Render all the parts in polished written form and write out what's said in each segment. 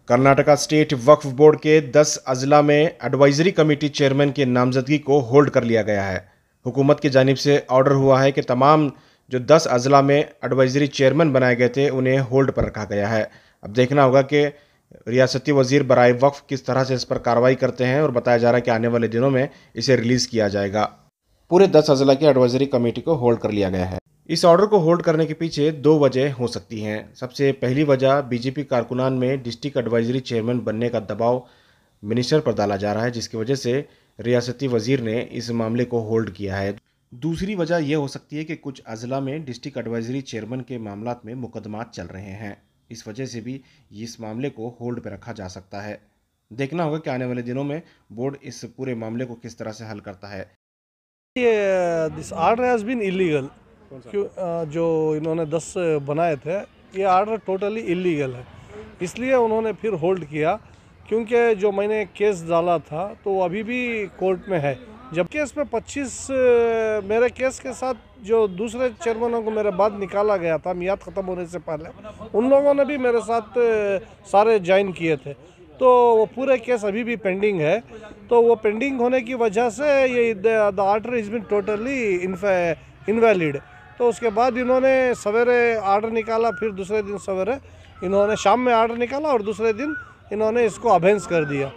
Karnataka state वक्फ board के 10 अजला में advisory committee chairman की नामजदगी को होल्ड कर लिया गया है। हुकूमत की जानिब से ऑर्डर हुआ है कि तमाम जो 10 अजला में एडवाइजरी चेयरमैन बनाए गए थे उन्हें होल्ड पर रखा गया है। अब देखना होगा कि रियासती वजीर बराए वक्फ किस तरह से इस पर कार्रवाई करते हैं और बताया जा रहा है कि आने वाले दिनों में इसे रिलीज़ किया जाएगा। पूरे 10 अजला की एडवाइजरी कमेटी को होल्ड कर लिया गया है। इस ऑर्डर को होल्ड करने के पीछे 2 वजह हो सकती हैं। सबसे पहली वजह बीजेपी कारकुनान में डिस्ट्रिक्ट एडवाइजरी चेयरमैन बनने का दबाव मिनिस्टर पर डाला जा रहा है, जिसकी वजह से रियासती वजीर ने इस मामले को होल्ड किया है। दूसरी वजह यह हो सकती है कि कुछ अजला में डिस्ट्रिक्ट एडवाइजरी चेयरमैन के मामलात में मुकदमात चल रहे हैं। इस वजह से भी इस मामले को होल्ड पर रखा जा सकता है। देखना होगा कि आने वाले दिनों में बोर्ड इस पूरे मामले को किस तरह से हल करता है। This order has been illegal. जो इन्होंने 10 बनाए थे, ये आर्डर टोटली इलीगल है, इसलिए उन्होंने फिर होल्ड किया। क्योंकि जो मैंने केस डाला था तो वो अभी भी कोर्ट में है। जब केस में 25 मेरे केस के साथ जो दूसरे चेयरमैनों को मेरे बाद निकाला गया था मियाद ख़त्म होने से पहले, उन लोगों ने भी मेरे साथ सारे ज्वाइन किए थे। तो वो पूरे केस अभी भी पेंडिंग है। तो वो पेंडिंग होने की वजह से ये the order is been totally invalid. तो उसके बाद इन्होंने सवेरे आर्डर निकाला, फिर दूसरे दिन सवेरे इन्होंने शाम में आर्डर निकाला और दूसरे दिन इन्होंने इसको अबेंस कर दिया।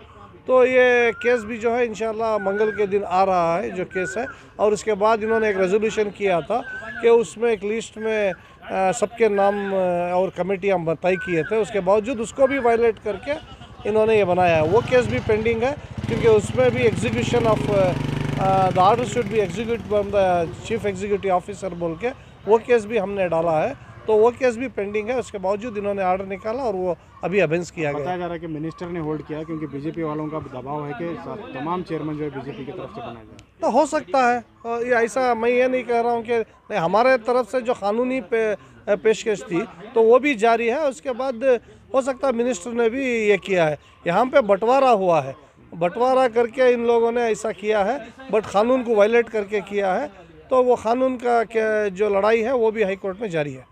तो ये केस भी जो है इंशाल्लाह मंगल के दिन आ रहा है जो केस है। और उसके बाद इन्होंने एक रेजोल्यूशन किया था कि उसमें एक लिस्ट में सबके नाम और कमेटियाँ बताई किए थे। उसके बावजूद उसको भी वायलेट करके इन्होंने ये बनाया है। वो केस भी पेंडिंग है, क्योंकि उसमें भी execution of the order should be execute by the chief executive officer बोल के वो केस भी हमने डाला है। तो वो केस भी पेंडिंग है। उसके बावजूद इन्होंने आर्डर निकाला और वो अभी अबेंस किया गया। बताया जा रहा है कि मिनिस्टर ने होल्ड किया क्योंकि बीजेपी वालों का दबाव है कि तमाम चेयरमैन जो है बीजेपी की तरफ से बनाए जाए। तो हो सकता है ये ऐसा, मैं ये नहीं कह रहा हूँ कि नहीं, हमारे तरफ से जो कानूनी पेशकश थी तो वो भी जारी है। उसके बाद हो सकता है मिनिस्टर ने भी ये किया है। यहाँ पे बंटवारा हुआ है, बंटवारा करके इन लोगों ने ऐसा किया है, बट कानून को वायलेट करके किया है। तो वो कानून का जो लड़ाई है वो भी हाई कोर्ट में जारी है।